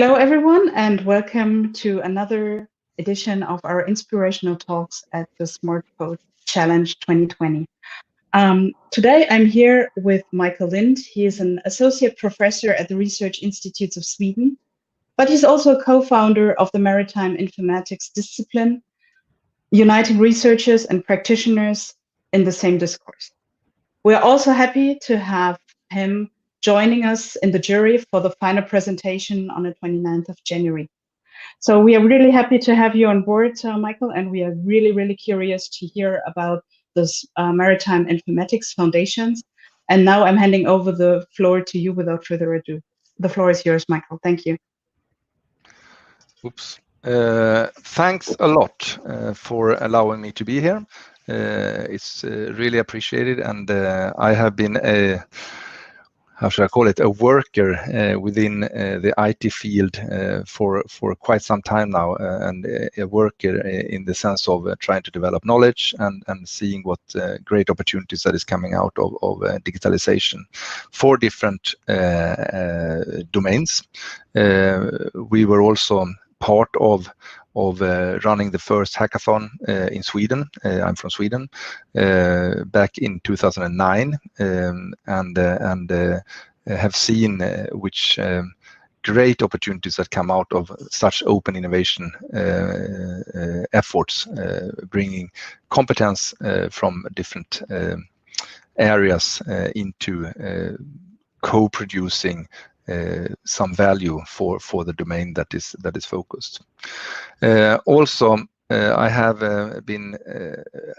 Hello, everyone, and welcome to another edition of our inspirational talks at the Smart Code Challenge 2020. Today, I'm here with Michael Lind. He is an associate professor at the Research Institutes of Sweden, but he's also a co-founder of the Maritime informatics discipline, uniting researchers and practitioners in the same discourse. We're also happy to have him joining us in the jury for the final presentation on the 29th of January. So we are really happy to have you on board, Michael, and we are really curious to hear about this Maritime Informatics Foundations. And now I'm handing over the floor to you without further ado. The floor is yours, Michael. Thank you. Oops. Thanks a lot for allowing me to be here. It's really appreciated, and I have been a, how should I call it, a worker within the IT field for quite some time now, and a worker in the sense of trying to develop knowledge and seeing what great opportunities that is coming out of digitalization for different domains. We were also part of running the first hackathon in Sweden. I'm from Sweden, back in 2009, and have seen which great opportunities that come out of such open innovation efforts, bringing competence from different areas into co-producing some value for the domain that is focused. Also, I have been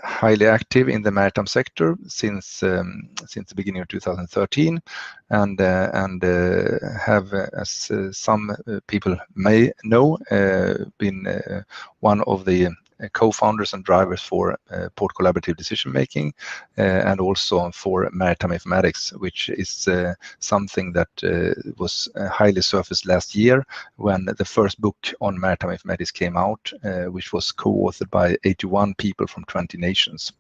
highly active in the maritime sector since the beginning of 2013, and have, as some people may know, been one of the co-founders and drivers for port collaborative decision making, and also for maritime informatics, which is something that was highly surfaced last year when the first book on maritime informatics came out, which was co-authored by 81 people from 20 nations.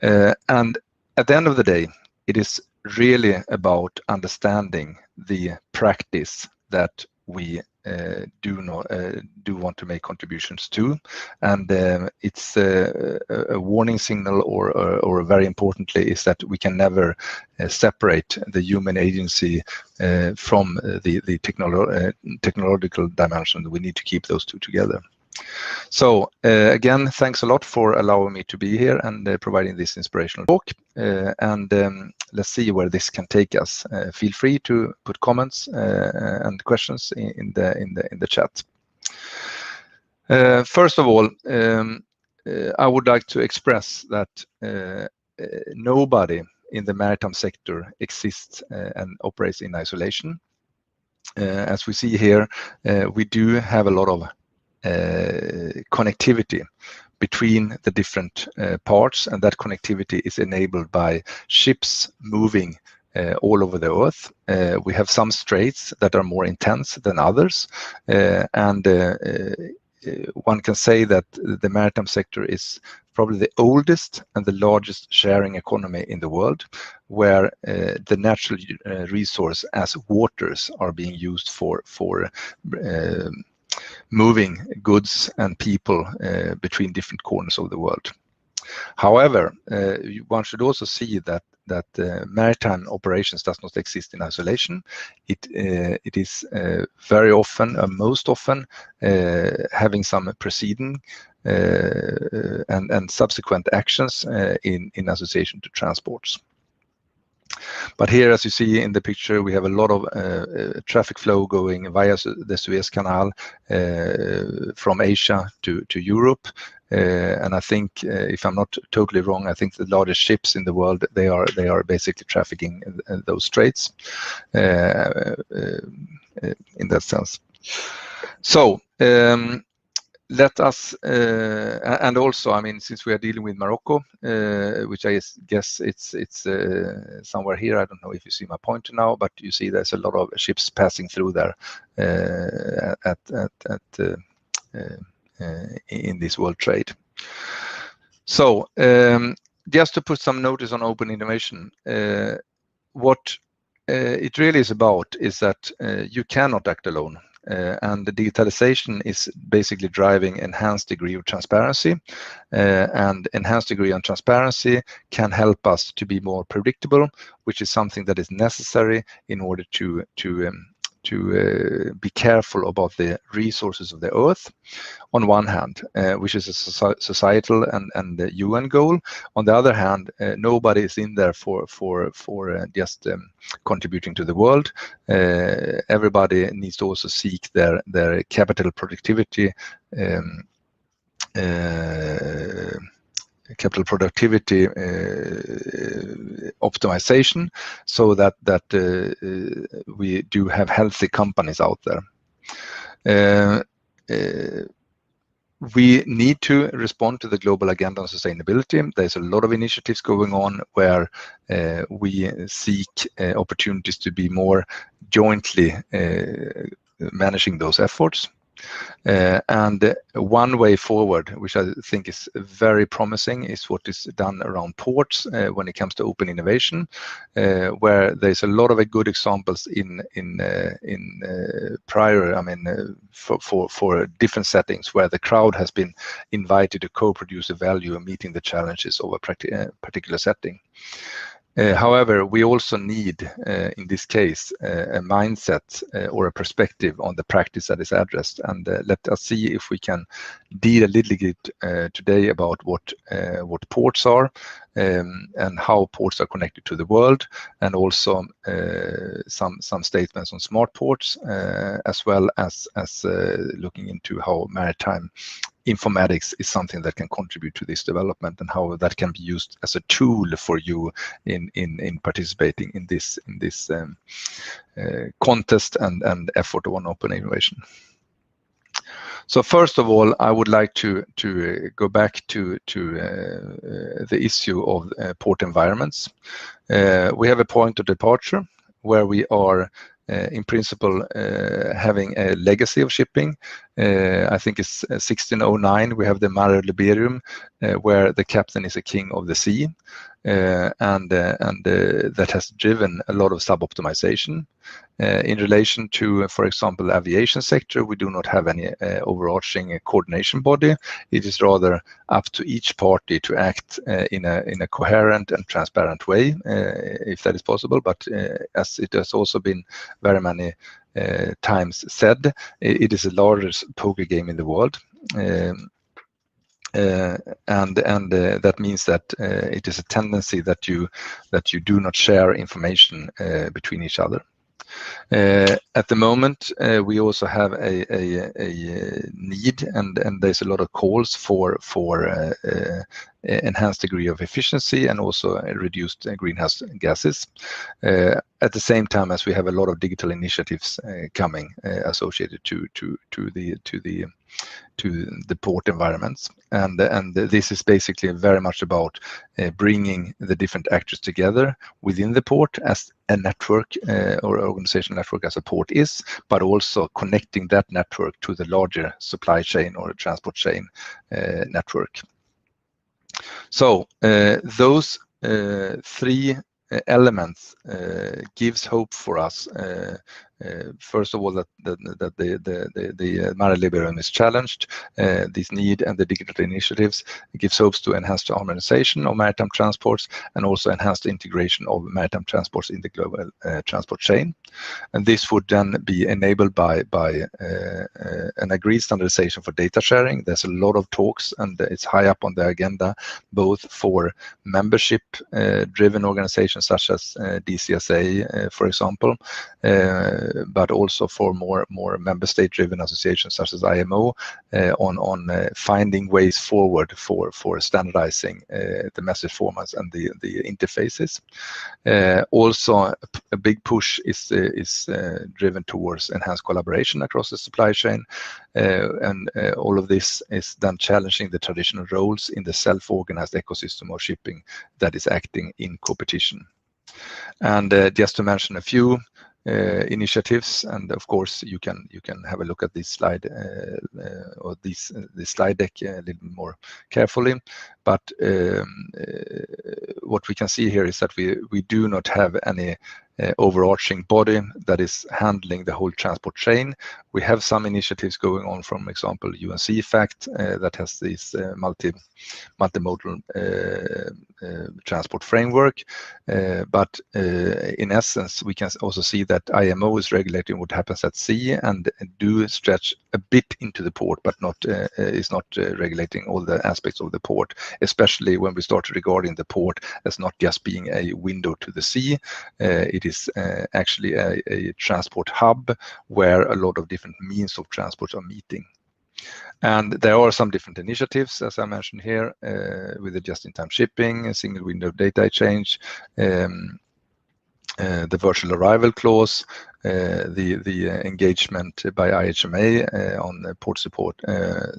And at the end of the day, it is really about understanding the practice that we do want to make contributions to, and it's a warning signal, or very importantly, is that we can never separate the human agency from the technological dimension. We need to keep those two together. So again, thanks a lot for allowing me to be here and providing this inspirational talk. And let's see where this can take us. Feel free to put comments and questions in the chat. First of all, I would like to express that nobody in the maritime sector exists and operates in isolation. As we see here, we do have a lot of connectivity between the different parts, and that connectivity is enabled by ships moving all over the earth. We have some straits that are more intense than others, and one can say that the maritime sector is probably the oldest and the largest sharing economy in the world, where the natural resource as waters are being used for moving goods and people between different corners of the world. However, one should also see that maritime operations does not exist in isolation. It is very often, most often, having some preceding and subsequent actions in association to transports. But here, as you see in the picture, we have a lot of traffic flow going via the Suez Canal from Asia to Europe. And I think, if I'm not totally wrong, I think the largest ships in the world, they are basically trafficking those straits in that sense. So let us, and also, I mean, since we are dealing with Morocco, which I guess it's somewhere here. I don't know if you see my pointer now, but you see there's a lot of ships passing through there in this world trade. So just to put some notice on open innovation, what it really is about is that you cannot act alone. and the digitalization is basically driving enhanced degree of transparency, and enhanced degree of transparency can help us to be more predictable, which is something that is necessary in order to be careful about the resources of the earth on one hand, which is a societal and the UN goal. On the other hand, nobody is in there for just contributing to the world. Everybody needs to also seek their capital productivity optimization, so that we do have healthy companies out there. We need to respond to the global agenda on sustainability. There's a lot of initiatives going on where we seek opportunities to be more jointly managing those efforts. And one way forward, which I think is very promising, is what is done around ports when it comes to open innovation, where there's a lot of good examples in prior, for different settings where the crowd has been invited to co-produce a value and meeting the challenges of a particular setting. However, we also need, in this case, a mindset or a perspective on the practice that is addressed. And let us see if we can deal a little bit today about what ports are and how ports are connected to the world, and also some statements on smart ports, as well as looking into how maritime informatics is something that can contribute to this development, and how that can be used as a tool for you in participating in this contest and effort on open innovation. So first of all, I would like to go back to the issue of port environments. We have a point of departure where we are in principle having a legacy of shipping. I think it's 1609. We have the Mare Liberum, where the captain is a king of the sea, and that has driven a lot of sub-optimization. In relation to, for example, the aviation sector, we do not have any overarching coordination body. It is rather up to each party to act in a coherent and transparent way, if that is possible. But as it has also been very many times said, it is the largest poker game in the world. And that means that it is a tendency that you do not share information between each other. At the moment, we also have a need, and there's a lot of calls for enhanced degree of efficiency and also reduced greenhouse gases. At the same time as we have a lot of digital initiatives coming associated to the port environments, and this is basically very much about bringing the different actors together within the port as a network or organizational network as a port is, but also connecting that network to the larger supply chain or transport chain network. So those three elements gives hope for us. First of all, that the Mare Liberum is challenged. This need and the digital initiatives gives hopes to enhance the harmonization of maritime transports and also enhance the integration of maritime transports in the global transport chain. And this would then be enabled by an agreed standardization for data sharing. There's a lot of talks, and it's high up on the agenda, both for membership-driven organizations such as DCSA, for example, but also for more member state-driven associations such as IMO, on finding ways forward for standardizing the message formats and the interfaces. Also, a big push is driven towards enhanced collaboration across the supply chain, and all of this is then challenging the traditional roles in the self-organized ecosystem of shipping that is acting in competition. And just to mention a few initiatives, and of course you can have a look at this slide or this slide deck a little more carefully. but what we can see here is that we do not have any overarching body that is handling the whole transport chain. We have some initiatives going on, from example, UNC-FACT that has this multimodal transport framework, but in essence we can also see that IMO is regulating what happens at sea and do stretch a bit into the port, but is not regulating all the aspects of the port, especially when we start regarding the port as not just being a window to the sea. It is actually a transport hub where a lot of different means of transport are meeting. And there are some different initiatives, as I mentioned here, with the just-in-time shipping, a single window data exchange, the virtual arrival clause, the engagement by IHMA on port support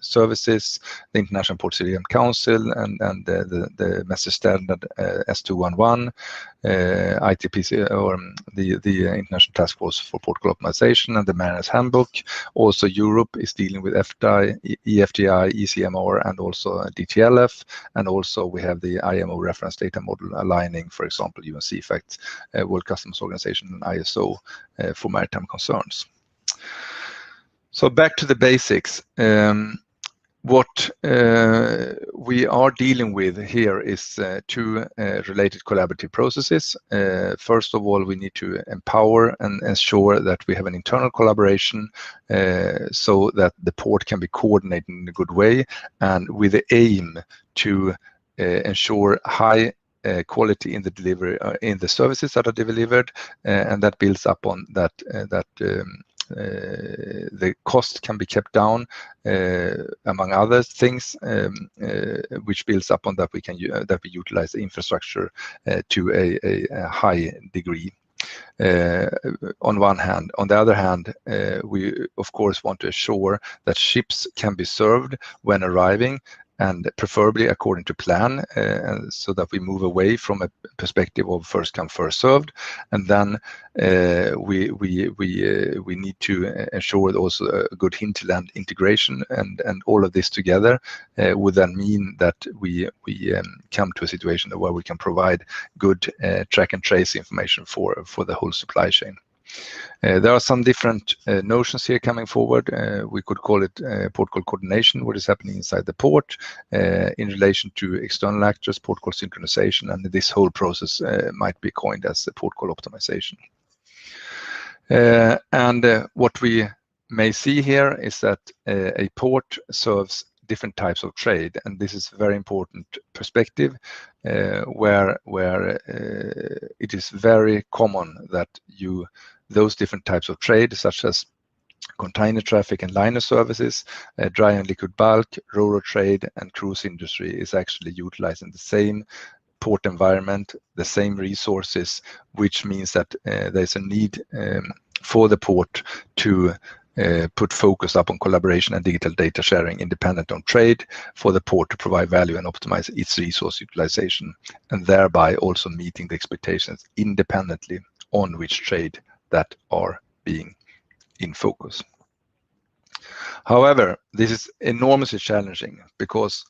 services, the International Port Civilian Council, and the message standard S211, ITPC, or the International Task Force for Protocol Optimization, and the Mariners Handbook. Also, Europe is dealing with FDI, EFTI, ECMR, and also DTLF, and also we have the IMO reference data model aligning, for example, UNC-FACT, World Customs Organization, and ISO for maritime concerns. So back to the basics. What we are dealing with here is two related collaborative processes. First of all, we need to empower and ensure that we have an internal collaboration so that the port can be coordinated in a good way, and with the aim to ensure high quality in the delivery, in the services that are delivered, and that builds up on that the cost can be kept down, among other things, which builds up on that we utilize the infrastructure to a high degree. On one hand. On the other hand, we of course want to assure that ships can be served when arriving, and preferably according to plan, so that we move away from a perspective of first come, first served. And then we need to ensure also a good hinterland integration, and all of this together would then mean that we come to a situation where we can provide good track and trace information for the whole supply chain. There are some different notions here coming forward. We could call it port call coordination, what is happening inside the port, in relation to external actors, port call synchronization, and this whole process might be coined as port call optimization. What we may see here is that a port serves different types of trade, and this is a very important perspective, where it is very common that those different types of trade, such as container traffic and liner services, dry and liquid bulk, ro-ro trade, and cruise industry, is actually utilizing the same port environment, the same resources, which means that there's a need for the port to put focus up on collaboration and digital data sharing independent on trade, for the port to provide value and optimize its resource utilization, and thereby also meeting the expectations independently on which trade that are being in focus. However, this is enormously challenging because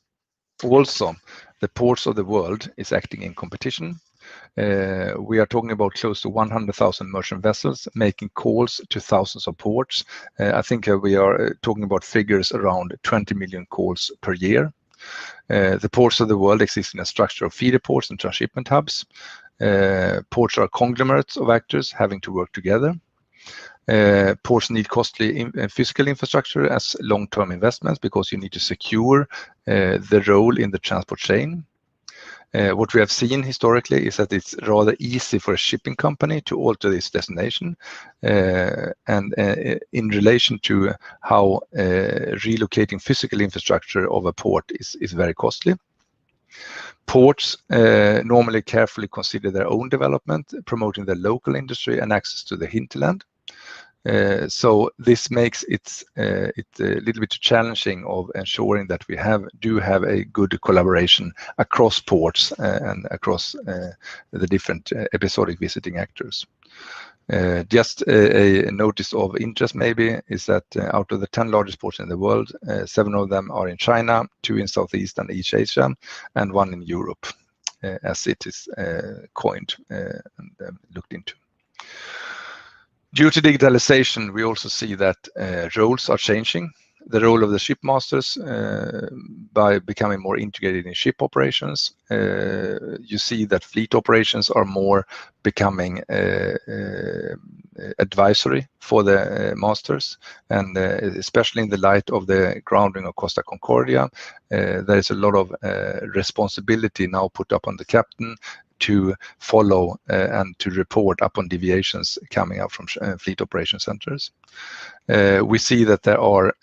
also the ports of the world is acting in competition. We are talking about close to 100,000 merchant vessels making calls to thousands of ports. I think we are talking about figures around 20 million calls per year. The ports of the world exist in a structure of feeder ports and transshipment hubs. Ports are conglomerates of actors having to work together. Ports need costly physical infrastructure as long-term investments because you need to secure the role in the transport chain. What we have seen historically is that it's rather easy for a shipping company to alter its destination, and in relation to how relocating physical infrastructure of a port is very costly. Ports normally carefully consider their own development, promoting their local industry and access to the hinterland. So this makes it a little bit challenging of ensuring that we do have a good collaboration across ports and across the different episodic visiting actors. Just a notice of interest maybe is that out of the 10 largest ports in the world, 7 of them are in China, 2 in Southeast and East Asia, and 1 in Europe, as it is coined and looked into. Due to digitalization, we also see that roles are changing. The role of the shipmasters by becoming more integrated in ship operations. You see that fleet operations are more becoming advisory for the masters, and especially in the light of the grounding of Costa Concordia, there is a lot of responsibility now put up on the captain to follow and to report upon deviations coming out from fleet operation centers. We see that there are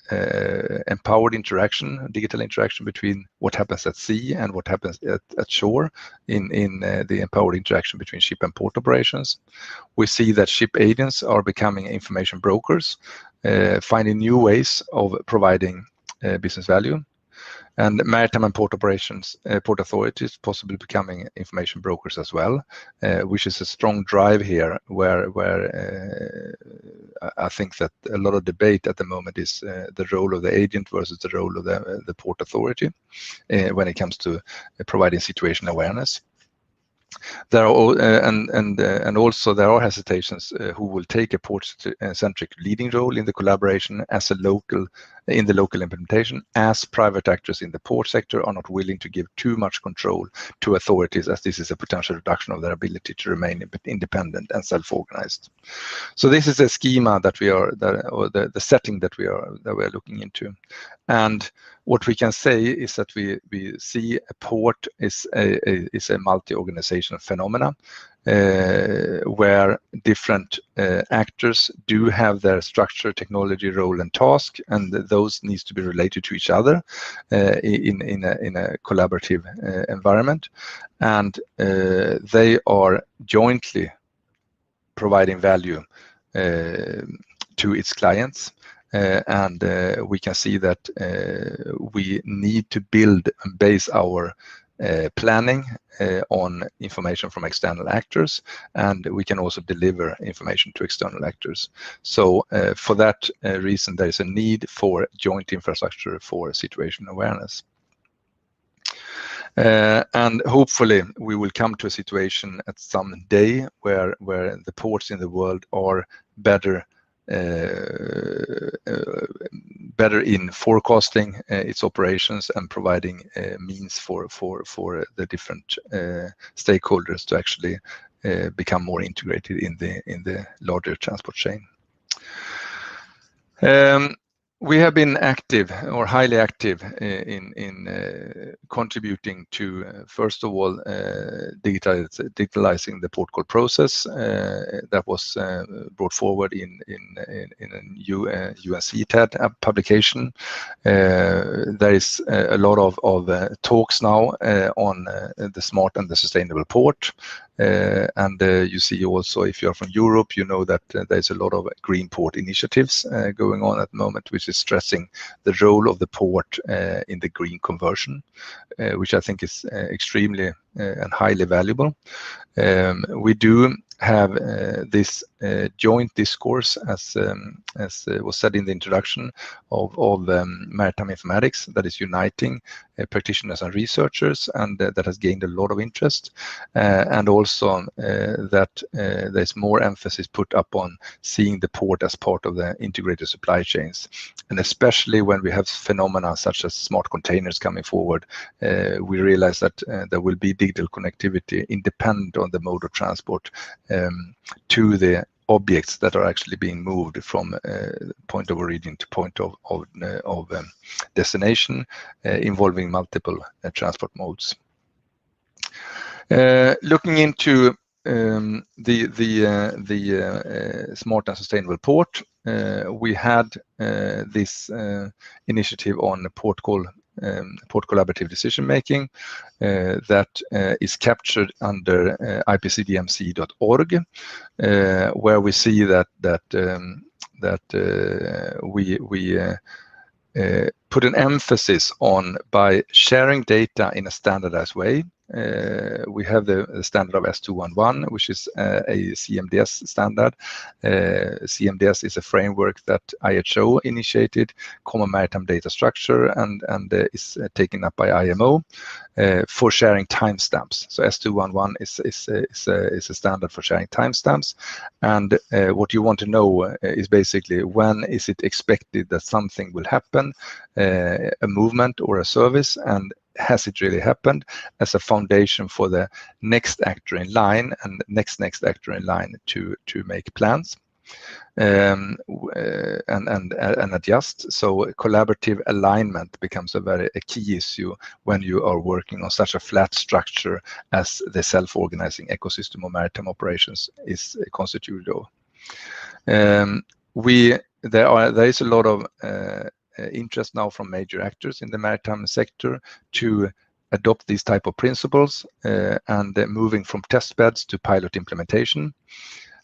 empowered interaction, digital interaction between what happens at sea and what happens at shore in the empowered interaction between ship and port operations. We see that ship agents are becoming information brokers, finding new ways of providing business value. And maritime and port operations, port authorities possibly becoming information brokers as well, which is a strong drive here where I think that a lot of debate at the moment is the role of the agent versus the role of the port authority when it comes to providing situational awareness. There are and also there are hesitations who will take a port-centric leading role in the collaboration as in the local implementation, as private actors in the port sector are not willing to give too much control to authorities, as this is a potential reduction of their ability to remain independent and self-organized. So this is a schema that we are, or the setting that we are looking into. And what we can say is that we see a port is a multi-organizational phenomena where different actors do have their structure, technology, role, and task, and those needs to be related to each other in a collaborative environment, and they are jointly providing value to its clients. And we can see that we need to build and base our planning on information from external actors, and we can also deliver information to external actors. So for that reason, there is a need for joint infrastructure for situational awareness. And hopefully we will come to a situation at some day where the ports in the world are better in forecasting its operations and providing means for the different stakeholders to actually become more integrated in the larger transport chain. We have been active, or highly active, in contributing to, first of all, digitalizing the port call process that was brought forward in a UNCTAD publication. There is a lot of talks now on the smart and the sustainable port. And you see also, if you're from Europe, you know that there's a lot of green port initiatives going on at the moment, which is stressing the role of the port in the green conversion, which I think is extremely and highly valuable. We do have this joint discourse, as was said in the introduction, of maritime informatics that is uniting practitioners and researchers, and that has gained a lot of interest, and also that there's more emphasis put upon seeing the port as part of the integrated supply chains, and especially when we have phenomena such as smart containers coming forward, we realize that there will be digital connectivity independent on the mode of transport to the objects that are actually being moved from point of origin to point of destination, involving multiple transport modes. Looking into the smart and sustainable port, we had this initiative on port collaborative decision making that is captured under ipcdmc.org, where we see that we put an emphasis on, by sharing data in a standardized way, we have the standard of S211, which is a CMDS standard. CMDS is a framework that IHO initiated, Common Maritime Data Structure, and is taken up by IMO for sharing timestamps. So S211 is a standard for sharing timestamps, and what you want to know is basically when is it expected that something will happen, a movement or a service, and has it really happened, as a foundation for the next actor in line and next actor in line to make plans and adjust. So collaborative alignment becomes a key issue when you are working on such a flat structure as the self-organizing ecosystem of maritime operations is constituted of. There is a lot of interest now from major actors in the maritime sector to adopt these type of principles and moving from test beds to pilot implementation.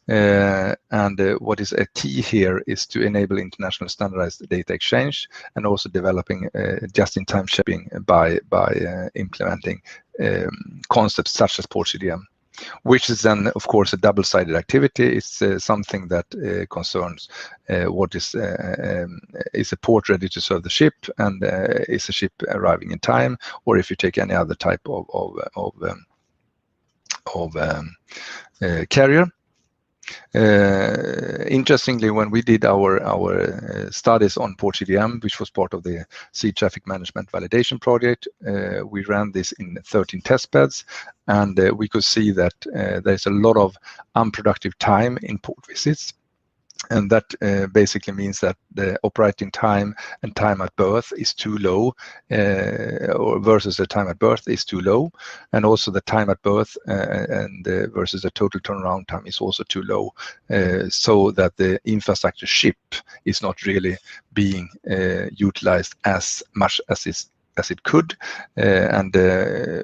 What is a key here is to enable international standardized data exchange and also developing just-in-time shipping by implementing concepts such as port CDM, which is then, of course, a double-sided activity. It's something that concerns what is a port ready to serve the ship, and is a ship arriving in time, or if you take any other type of carrier. Interestingly, when we did our studies on port CDM, which was part of the Sea Traffic Management Validation Project, we ran this in 13 test beds, and we could see that there's a lot of unproductive time in port visits. And that basically means that the operating time and time at berth is too low, or versus the time at berth is too low, and also the time at berth and versus the total turnaround time is also too low, so that the infrastructure ship is not really being utilized as much as it could, and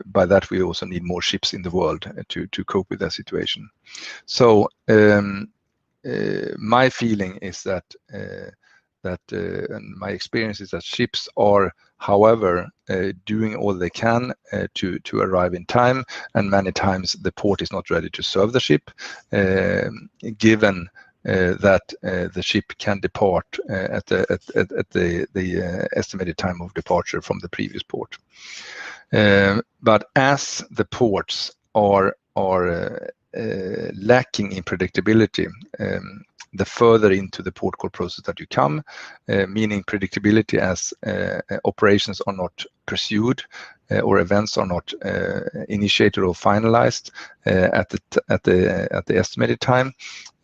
by that we also need more ships in the world to cope with that situation. So my feeling is that and my experience is that ships are, however, doing all they can to arrive in time, and many times the port is not ready to serve the ship, given that the ship can depart at the estimated time of departure from the previous port. But as the ports are lacking in predictability, the further into the port call process that you come, meaning predictability as operations are not pursued or events are not initiated or finalized at the estimated time.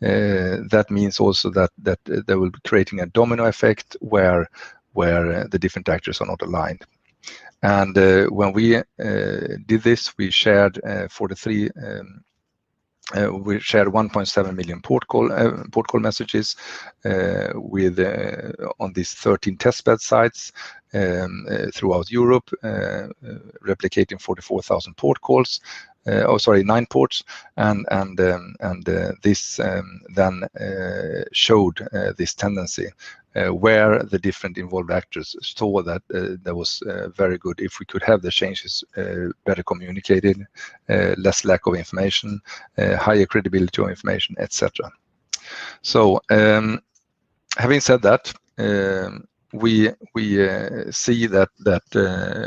That means also that there will be creating a domino effect where the different actors are not aligned. And when we did this, we shared 1.7 million port call messages with on these 13 testbed sites throughout Europe, replicating 44,000 port calls. 9 ports, and this then showed this tendency where the different involved actors saw that there was very good if we could have the changes better communicated, less lack of information, higher credibility of information, etc. So having said that, we see that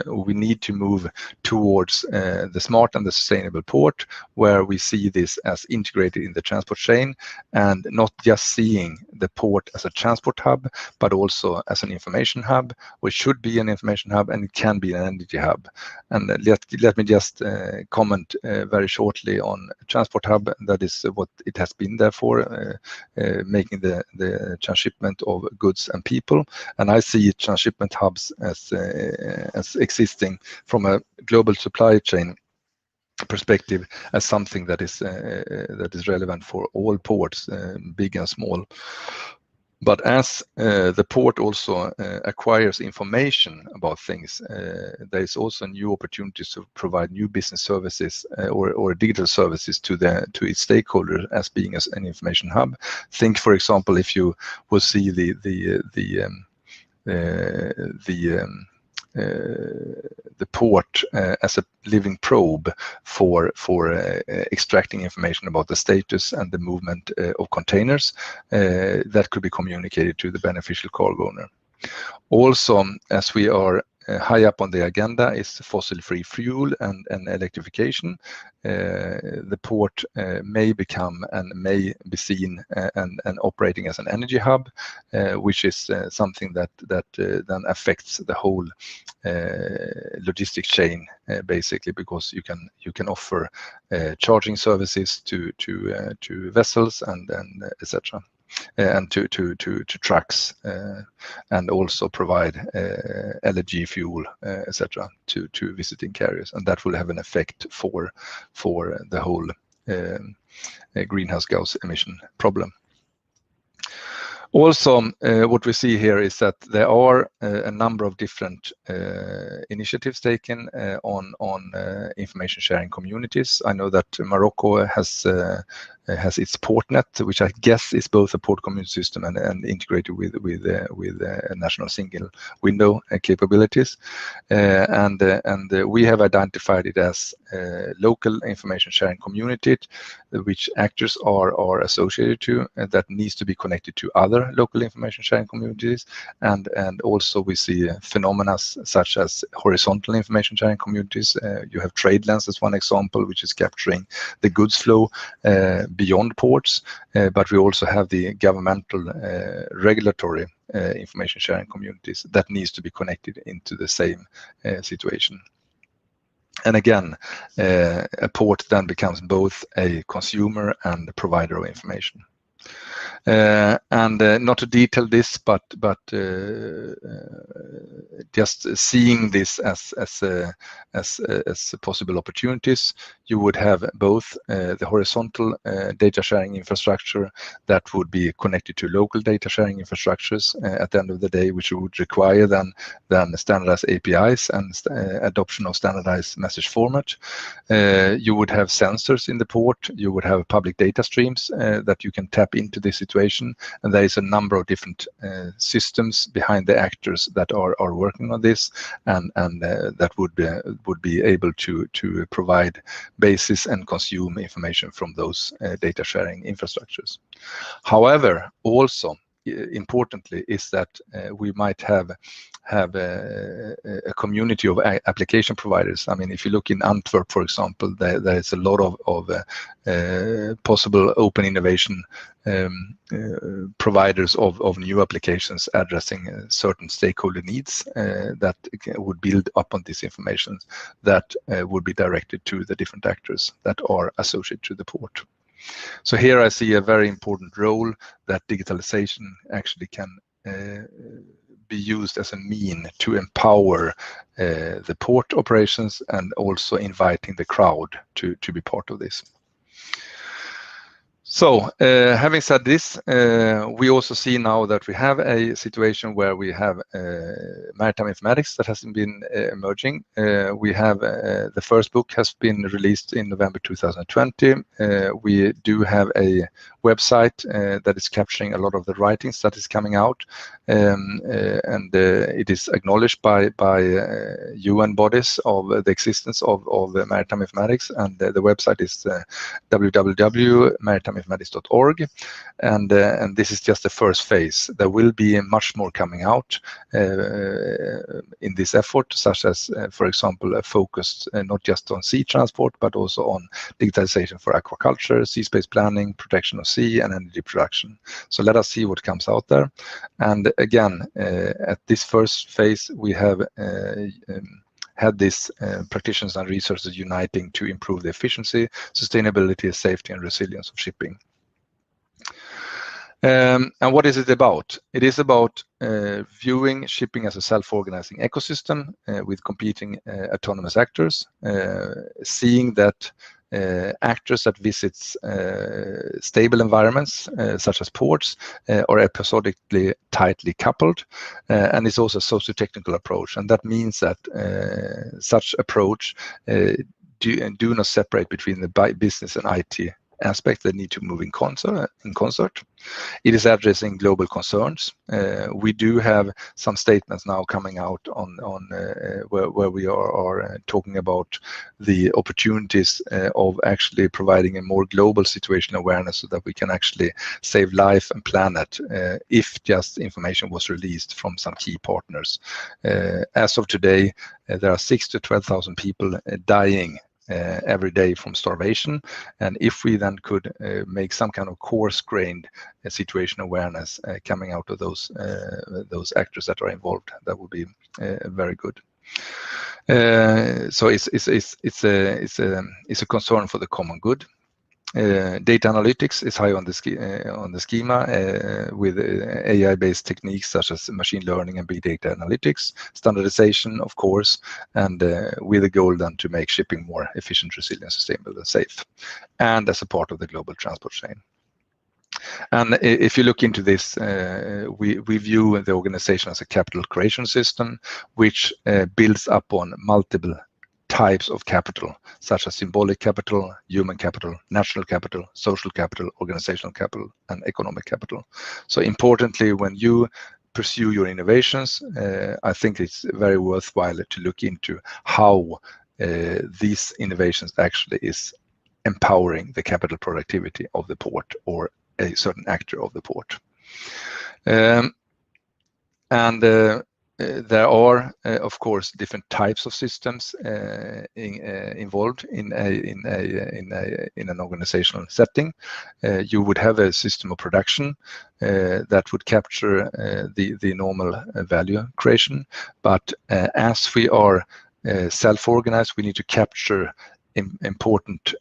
we need to move towards the smart and the sustainable port, where we see this as integrated in the transport chain, and not just seeing the port as a transport hub, but also as an information hub, which should be an information hub, and it can be an energy hub. And let me just comment very shortly on transport hub. That is what it has been there for, making the transshipment of goods and people. And I see transshipment hubs as existing from a global supply chain perspective as something that is relevant for all ports, big and small. But as the port also acquires information about things, there is also new opportunities to provide new business services or digital services to its stakeholders as being as an information hub. Think, for example, if you will see the the port as a living probe for extracting information about the status and the movement of containers that could be communicated to the beneficial cargo owner. Also, as we are high up on the agenda is fossil-free fuel and electrification. The port may become and may be seen and operating as an energy hub, which is something that then affects the whole logistics chain, basically, because you can offer charging services to vessels and etc. And to trucks, and also provide LNG fuel, etc. to visiting carriers, and that will have an effect for the whole greenhouse gas emission problem. Also, what we see here is that there are a number of different initiatives taken on information sharing communities. I know that Morocco has its portnet, which I guess is both a port community system and integrated with a national single window capabilities. And we have identified it as local information sharing community, which actors are associated to, that needs to be connected to other local information sharing communities, and also we see phenomena such as horizontal information sharing communities. You have TradeLens as one example, which is capturing the goods flow beyond ports, but we also have the governmental regulatory information sharing communities that needs to be connected into the same situation. And again, a port then becomes both a consumer and a provider of information. Not to detail this, but just seeing this as possible opportunities, you would have both the horizontal data sharing infrastructure that would be connected to local data sharing infrastructures at the end of the day, which would require then standardized APIs and adoption of standardized message format. You would have sensors in the port. You would have public data streams that you can tap into this situation, and there is a number of different systems behind the actors that are working on this, and that would be able to provide basis and consume information from those data sharing infrastructures. However, also importantly is that we might have a community of application providers. I mean, if you look in Antwerp, for example, there is a lot of possible open innovation providers of new applications addressing certain stakeholder needs that would build up on this information that would be directed to the different actors that are associated to the port. So here I see a very important role that digitalization actually can be used as a mean to empower the port operations, and also inviting the crowd to be part of this. So having said this, we also see now that we have a situation where we have maritime informatics that has been emerging. We have the first book has been released in November 2020. We do have a website that is capturing a lot of the writings that is coming out, and it is acknowledged by UN bodies of the existence of maritime informatics, and the website is www.maritimeinformatics.org, and this is just the first phase. There will be much more coming out in this effort, such as, for example, a focus not just on sea transport, but also on digitalization for aquaculture, sea space planning, protection of sea, and energy production. So let us see what comes out there. And again, at this first phase, we have had these practitioners and researchers uniting to improve the efficiency, sustainability, safety, and resilience of shipping. And what is it about? It is about viewing shipping as a self-organizing ecosystem with competing autonomous actors, seeing that actors that visits stable environments such as ports are episodically tightly coupled, and it's also a socio-technical approach, and that means that such approach do not separate between the business and IT aspects that need to move in concert. It is addressing global concerns. We do have some statements now coming out on where we are talking about the opportunities of actually providing a more global situation awareness so that we can actually save life and planet if just information was released from some key partners. As of today, there are 6,000 to 12,000 people dying every day from starvation, and if we then could make some kind of coarse-grained situation awareness coming out of those actors that are involved, that would be very good. So it's a concern for the common good. Data analytics is high on the schema with AI-based techniques such as machine learning and big data analytics, standardization, of course, and with the goal then to make shipping more efficient, resilient, sustainable, and safe, and as a part of the global transport chain. And if you look into this, we view the organization as a capital creation system, which builds upon multiple types of capital, such as symbolic capital, human capital, natural capital, social capital, organizational capital, and economic capital. So importantly, when you pursue your innovations, I think it's very worthwhile to look into how these innovations actually is empowering the capital productivity of the port or a certain actor of the port. There are, of course, different types of systems involved in an organizational setting. You would have a system of production that would capture the normal value creation, but as we are self-organized, we need to capture important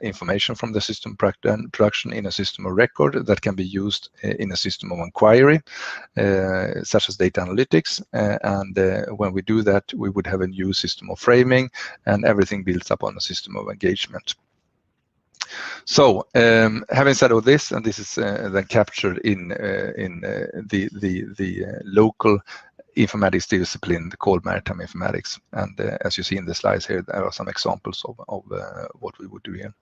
information from the system production in a system of record that can be used in a system of inquiry, such as data analytics. And when we do that, we would have a new system of framing, and everything builds up on a system of engagement. So, having said all this, and this is then captured in the local informatics discipline called Maritime Informatics. And as you see in the slides here, there are some examples of what we would do here.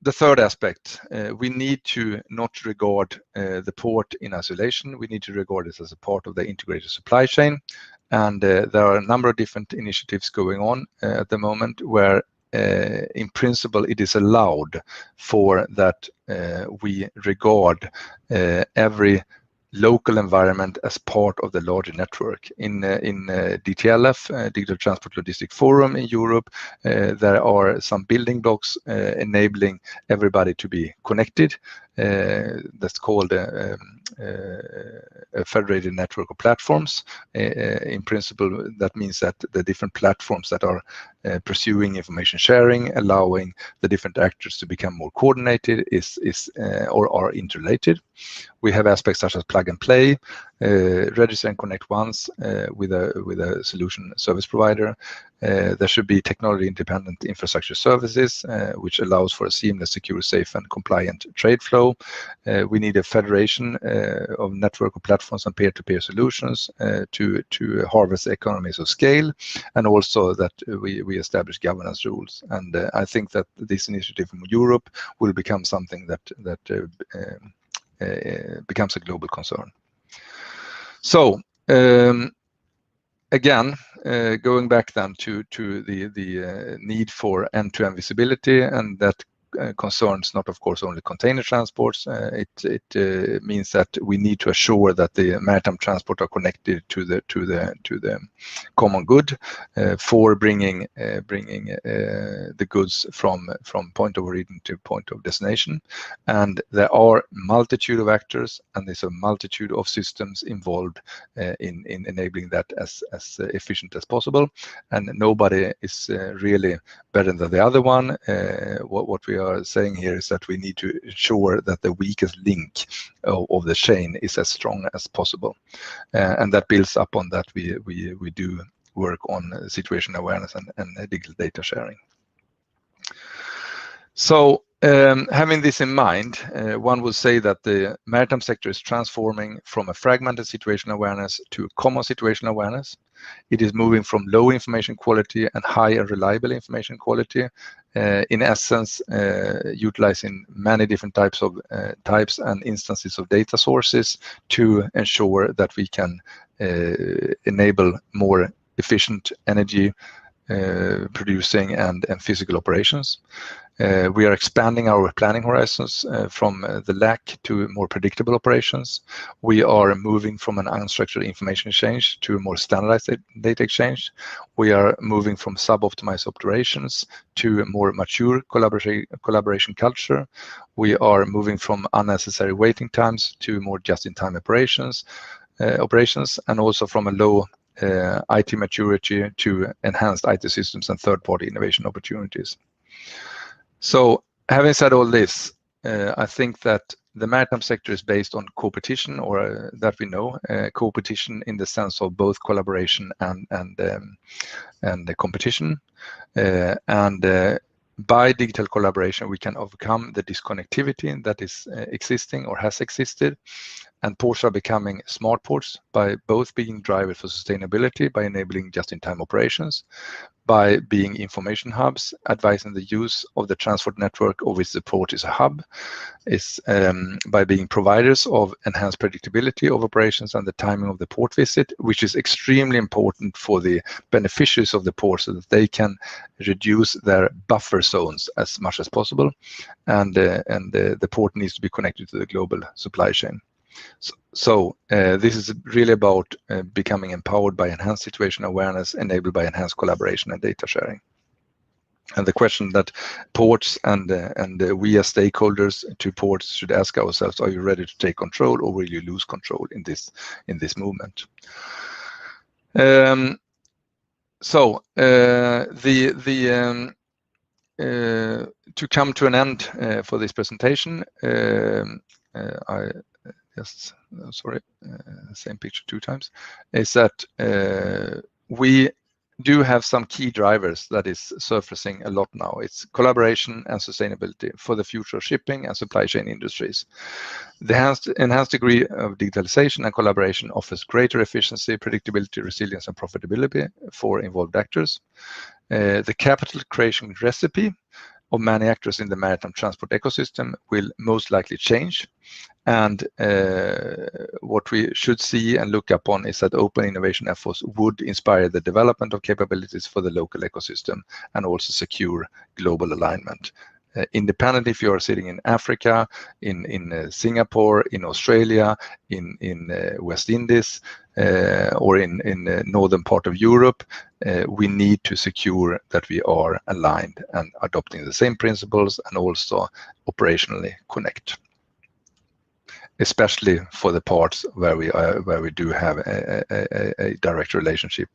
The third aspect, we need to not regard the port in isolation. We need to regard it as a part of the integrated supply chain. And there are a number of different initiatives going on at the moment where in principle, it is allowed for that we regard every local environment as part of the larger network. In DTLF, Digital Transport Logistics Forum in Europe, there are some building blocks enabling everybody to be connected. That's called a federated network of platforms. In principle, that means that the different platforms that are pursuing information sharing, allowing the different actors to become more coordinated, or are interrelated. We have aspects such as plug and play, register and connect once with a solution service provider. There should be technology independent infrastructure services, which allows for a seamless, secure, safe, and compliant trade flow. We need a federation of network of platforms and peer-to-peer solutions to harvest economies of scale, and also that we establish governance rules. And I think that this initiative from Europe will become something that becomes a global concern. So again, going back then to the need for end-to-end visibility, and that concerns not, of course, only container transports. It means that we need to assure that the maritime transport are connected to the common good for bringing the goods from point of origin to point of destination. And there are multitude of actors, and there's a multitude of systems involved in enabling that as efficient as possible. And nobody is really better than the other one. What we are saying here is that we need to ensure that the weakest link of the chain is as strong as possible, and that builds up on that we do work on situation awareness and digital data sharing. So Having this in mind, one would say that the maritime sector is transforming from a fragmented situational awareness to common situational awareness. It is moving from low information quality and high and reliable information quality, in essence, utilizing many different types and instances of data sources to ensure that we can enable more efficient energy producing and physical operations. We are expanding our planning horizons from the lack to more predictable operations. We are moving from an unstructured information exchange to a more standardized data exchange. We are moving from suboptimized operations to a more mature collaboration culture. We are moving from unnecessary waiting times to more just-in-time operations, and also from a low IT maturity to enhanced IT systems and third-party innovation opportunities. So, having said all this, I think that the maritime sector is based on competition, or that we know competition in the sense of both collaboration and the competition. By digital collaboration, we can overcome the disconnectivity that is existing or has existed. And ports are becoming smart ports by both being drivers for sustainability, by enabling just-in-time operations, by being information hubs, advising the use of the transport network of which the port is a hub, by being providers of enhanced predictability of operations and the timing of the port visit, which is extremely important for the beneficiaries of the port so that they can reduce their buffer zones as much as possible. And the port needs to be connected to the global supply chain. So this is really about becoming empowered by enhanced situational awareness enabled by enhanced collaboration and data sharing. And the question that ports and we as stakeholders to ports should ask ourselves: are you ready to take control, or will you lose control in this movement? To come to an end for this presentation, same picture two times, is that we do have some key drivers that is surfacing a lot now. It's collaboration and sustainability for the future of shipping and supply chain industries. The enhanced degree of digitalization and collaboration offers greater efficiency, predictability, resilience, and profitability for involved actors. The capital creation recipe of many actors in the maritime transport ecosystem will most likely change. And what we should see and look upon is that open innovation efforts would inspire the development of capabilities for the local ecosystem and also secure global alignment. Independent if you are sitting in Africa, in Singapore, in Australia, in West Indies, or in the northern part of Europe, we need to secure that we are aligned and adopting the same principles and also operationally connect, especially for the parts where we do have a direct relationship,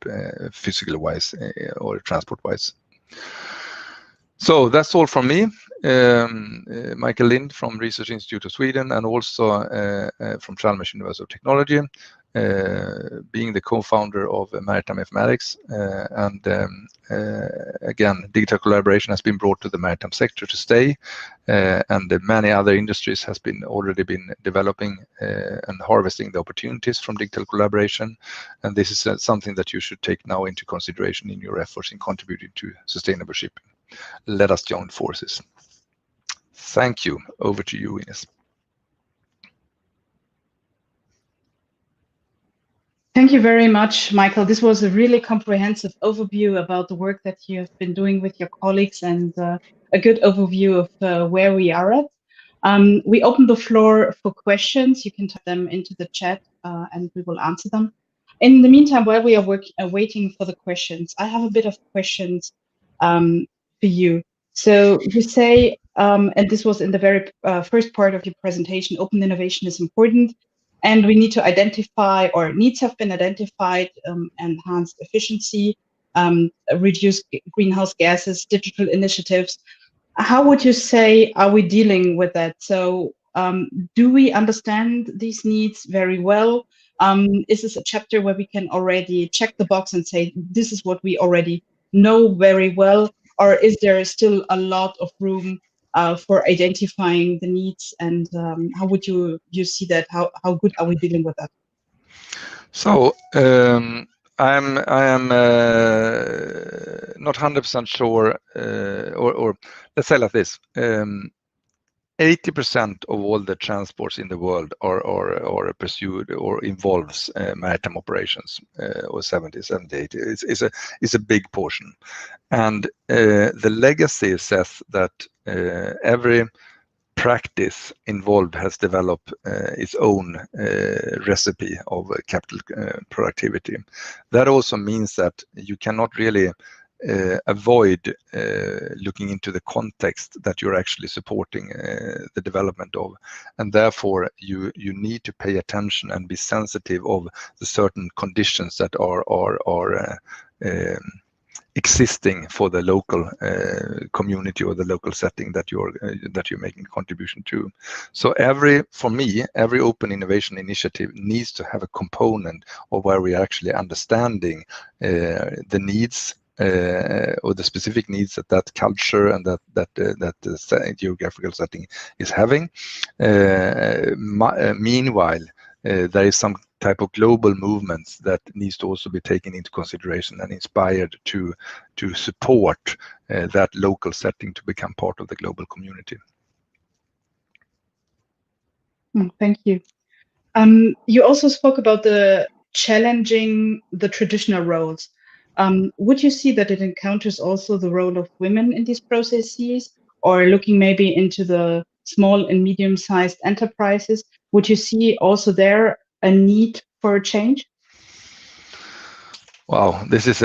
physical wise or transport wise. So that's all from me. Michael Lind from Research Institute of Sweden, and also from Chalmers University of Technology, being the co-founder of Maritime Informatics. Again, digital collaboration has been brought to the maritime sector to stay, and many other industries has already been developing and harvesting the opportunities from digital collaboration. And this is something that you should take now into consideration in your efforts in contributing to sustainable shipping. Let us join forces. Thank you. Over to you, Ines. Thank you very much, Michael. This was a really comprehensive overview about the work that you have been doing with your colleagues, and a good overview of where we are at. We open the floor for questions. You can type them into the chat and we will answer them. In the meantime, while we are waiting for the questions, I have a bit of questions for you. So you say, and this was in the very first part of your presentation, open innovation is important, and we need to identify, or needs have been identified, enhanced efficiency, reduce greenhouse gases, digital initiatives. How would you say are we dealing with that? So do we understand these needs very well? Is this a chapter where we can already check the box and say, this is what we already know very well? Or is there still a lot of room for identifying the needs, and how would you see that? How good are we dealing with that? So I am not 100% sure, or let's say like this. 80% of all the transports in the world are pursued or involves maritime operations, or 70, 80. It's a big portion. And the legacy says that every practice involved has developed its own recipe of capital productivity. That also means that you cannot really avoid looking into the context that you're actually supporting the development of, and therefore you need to pay attention and be sensitive of the certain conditions that are existing for the local community or the local setting that you're making a contribution to. So for me, every open innovation initiative needs to have a component of where we are actually understanding the needs or the specific needs that culture and that geographical setting is having. Meanwhile, there is some type of global movements that needs to also be taken into consideration and inspired to support that local setting to become part of the global community. Thank you. You also spoke about the challenging the traditional roles. Would you see that it encounters also the role of women in these processes, or looking maybe into the small and medium-sized enterprises? Would you see also there a need for a change? Wow, this is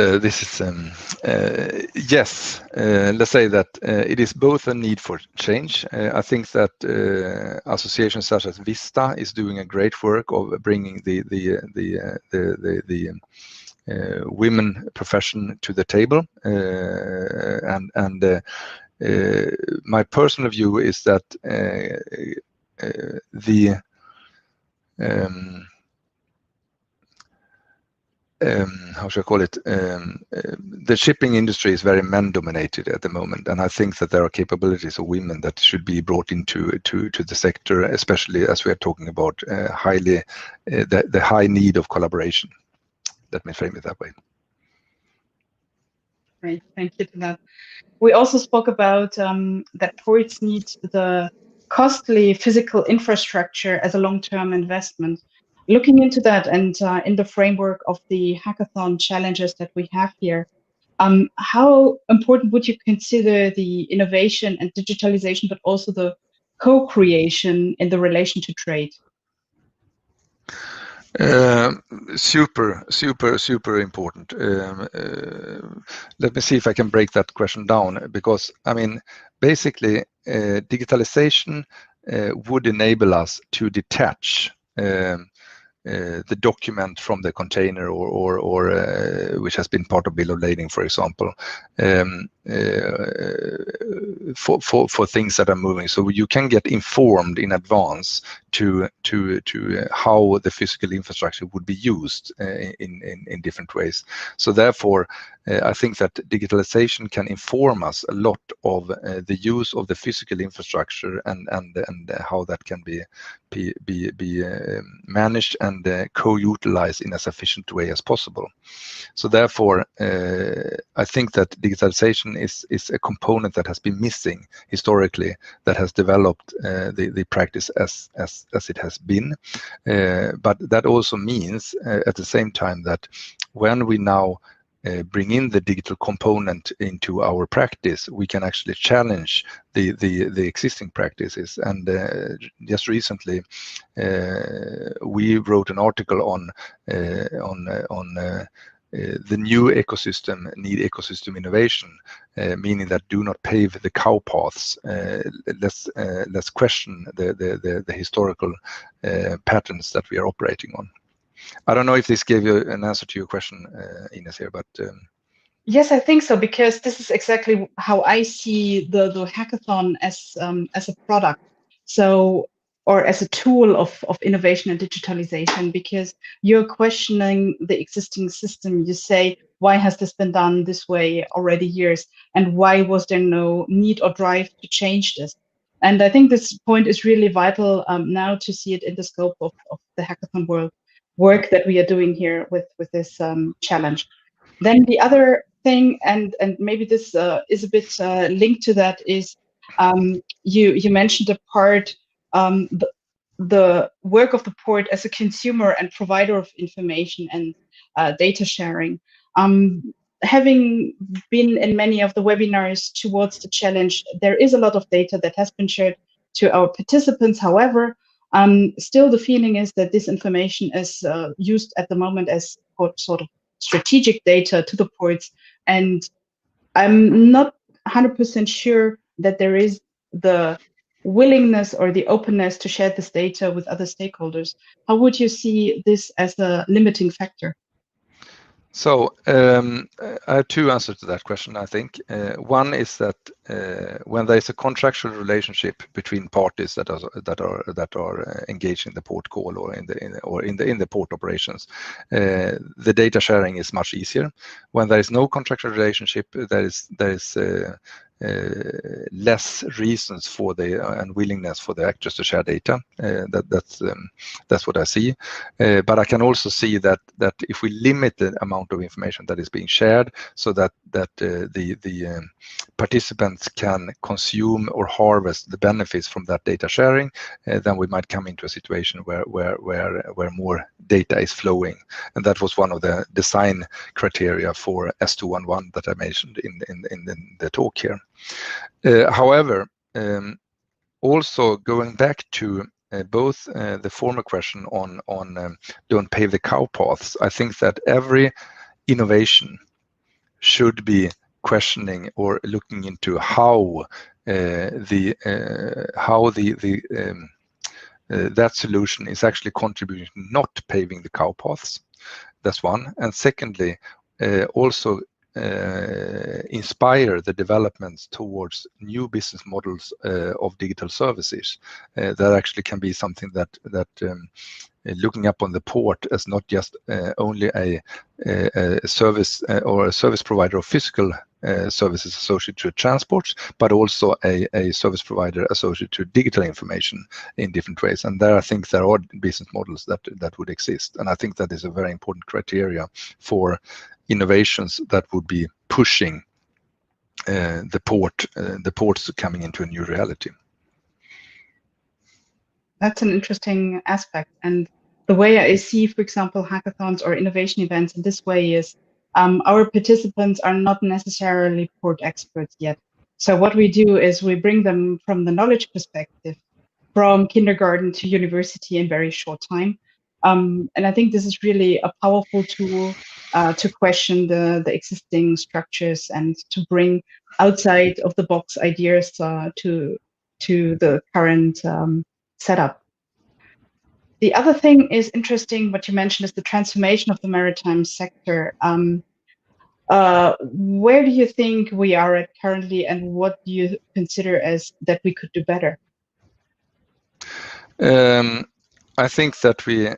yes. Let's say that it is both a need for change. I think that associations such as Vista is doing a great work of bringing the women profession to the table, and my personal view is that how should I call it? The shipping industry is very men-dominated at the moment, and I think that there are capabilities of women that should be brought into the sector, especially as we are talking about the high need of collaboration. Let me frame it that way. Great, thank you for that. We also spoke about that ports need the costly physical infrastructure as a long-term investment. Looking into that and in the framework of the hackathon challenges that we have here, how important would you consider the innovation and digitalization, but also the co-creation in the relation to trade? Super important. Let me see if I can break that question down, because I mean, basically, digitalization would enable us to detach the document from the container or which has been part of bill of lading, for example, for things that are moving. So you can get informed in advance to how the physical infrastructure would be used in different ways. So therefore, I think that digitalization can inform us a lot of the use of the physical infrastructure and how that can be managed and co-utilized in as efficient way as possible. So therefore, I think that digitalization is a component that has been missing historically, that has developed the practice as it has been. But that also means at the same time that when we now bring in the digital component into our practice, we can actually challenge the existing practices. And just recently, we wrote an article on the new ecosystem need ecosystem innovation, meaning that do not pave the cow paths. Let's question the historical patterns that we are operating on. I don't know if this gave you an answer to your question, Ines, here, but yes, I think so, because this is exactly how I see the hackathon as a product, so, or as a tool of innovation and digitalization, because you're questioning the existing system. You say, why has this been done this way already years, and why was there no need or drive to change this? And I think this point is really vital now to see it in the scope of the hackathon work that we are doing here with this challenge. Then the other thing, and maybe this is a bit linked to that, is you mentioned the part, the work of the port as a consumer and provider of information and data sharing. Having been in many of the webinars towards the challenge, there is a lot of data that has been shared to our participants. However, still the feeling is that this information is used at the moment as sort of strategic data to the ports, and I'm not 100% sure that there is the willingness or the openness to share this data with other stakeholders. How would you see this as a limiting factor? So I have two answers to that question, I think. One is that when there is a contractual relationship between parties that are engaged in the port call or in the port operations, the data sharing is much easier. When there is no contractual relationship, there is less reasons for and willingness for the actors to share data. That's what I see. But I can also see that if we limit the amount of information that is being shared, so that the participants can consume or harvest the benefits from that data sharing, then we might come into a situation where more data is flowing, and that was one of the design criteria for S211 that I mentioned in the talk here. However, also going back to both the former question on don't pave the cow paths, I think that every innovation should be questioning or looking into how that solution is actually contributing, not paving the cow paths. That's one. And secondly, also inspire the developments towards new business models of digital services that actually can be something that looking up on the port as not just only a service or a service provider of physical services associated to transport, but also a service provider associated to digital information in different ways. And there, I think there are business models that would exist. And I think that is a very important criteria for innovations that would be pushing the ports coming into a new reality. That's an interesting aspect. And the way I see, for example, hackathons or innovation events in this way is our participants are not necessarily port experts yet. So what we do is we bring them from the knowledge perspective, from kindergarten to university in very short time. And I think this is really a powerful tool to question the existing structures and to bring outside of the box ideas to the current setup. The other thing is interesting, what you mentioned is the transformation of the maritime sector. Where do you think we are at currently, and what do you consider as that we could do better? I think that we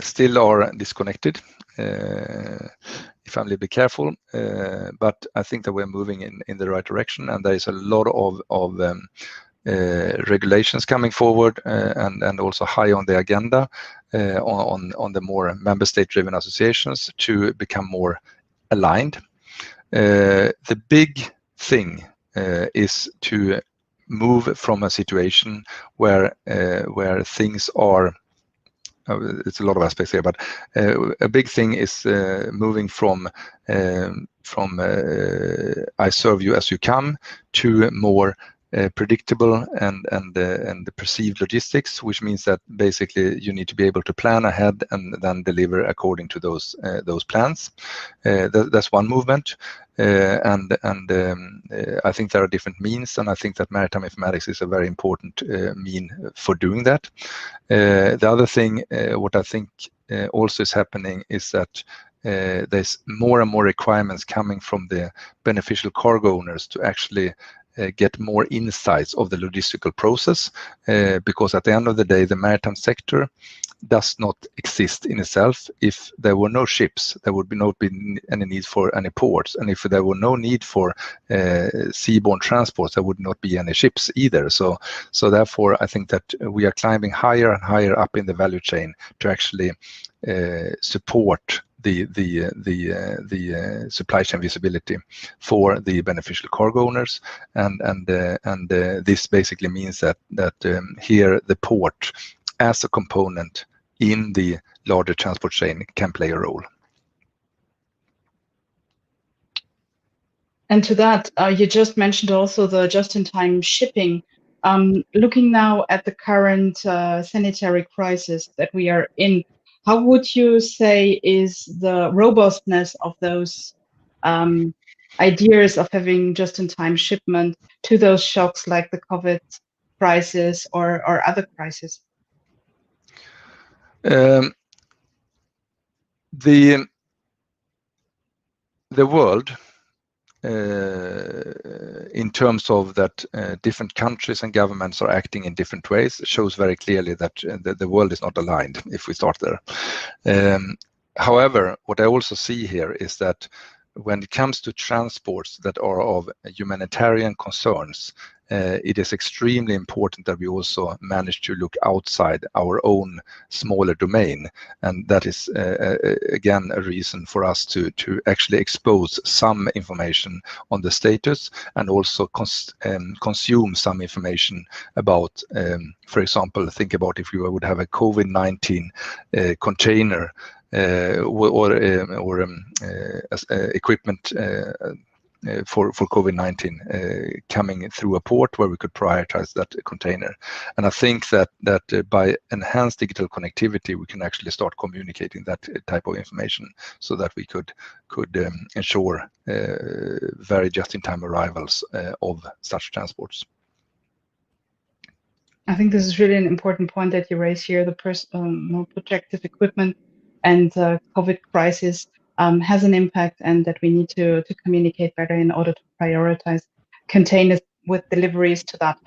still are disconnected, if I'm a little bit careful, but I think that we're moving in the right direction, and there is a lot of regulations coming forward and also high on the agenda on the more member state driven associations to become more aligned. The big thing is to move from a situation where things are, it's a lot of aspects here, but a big thing is moving from I serve you as you come to more predictable and perceived logistics, which means that basically you need to be able to plan ahead and then deliver according to those plans. That's one movement, and I think there are different means, and I think that maritime informatics is a very important mean for doing that. The other thing, what I think also is happening is that there's more and more requirements coming from the beneficial cargo owners to actually get more insights of the logistical process, because at the end of the day, the maritime sector does not exist in itself. If there were no ships, there would not be any need for any ports, and if there were no need for seaborne transport, there would not be any ships either. So therefore, I think that we are climbing higher and higher up in the value chain to actually support the supply chain visibility for the beneficial cargo owners, and this basically means that here the port as a component in the larger transport chain can play a role. And to that, you just mentioned also the just-in-time shipping. Looking now at the current sanitary crisis that we are in, how would you say is the robustness of those ideas of having just-in-time shipment to those shocks like the COVID crisis or other crises? The world, in terms of that different countries and governments are acting in different ways, shows very clearly that the world is not aligned, if we start there. However, what I also see here is that when it comes to transports that are of humanitarian concerns, it is extremely important that we also manage to look outside our own smaller domain, and that is again a reason for us to actually expose some information on the status, and also consume some information about, for example, think about if you would have a COVID-19 container or equipment for COVID-19 coming through a port where we could prioritize that container. And I think that by enhanced digital connectivity, we can actually start communicating that type of information, so that we could ensure very just-in-time arrivals of such transports. I think this is really an important point that you raise here. The more protective equipment and COVID crisis has an impact, and that we need to communicate better in order to prioritize containers with deliveries to that,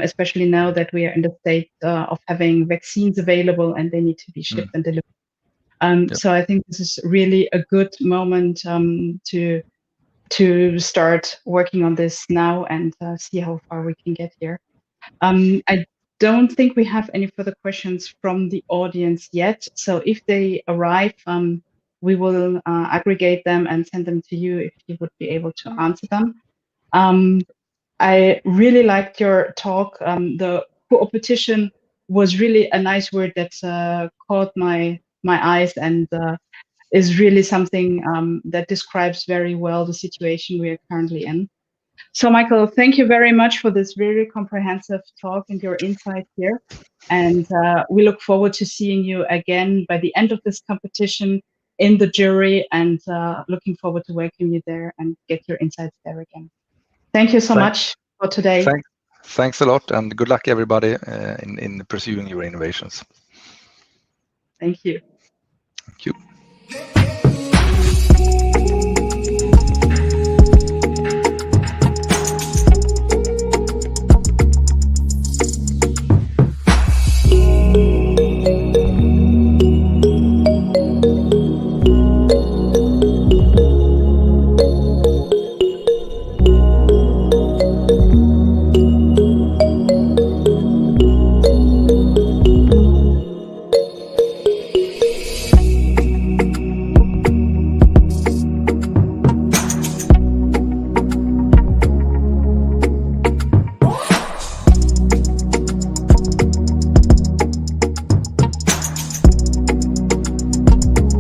especially now that we are in the state of having vaccines available and they need to be shipped and delivered. Yep. So I think this is really a good moment to start working on this now and see how far we can get here. I don't think we have any further questions from the audience yet. So if they arrive, we will aggregate them and send them to you if you would be able to answer them. I really liked your talk. The co-opetition was really a nice word that caught my eyes, and is really something that describes very well the situation we are currently in. So, Michael, thank you very much for this very comprehensive talk and your insight here. And we look forward to seeing you again by the end of this competition in the jury, and looking forward to welcome you there and get your insights there again. Thank you so much for today. Thanks a lot, and good luck, everybody, in pursuing your innovations. Thank you. Thank you.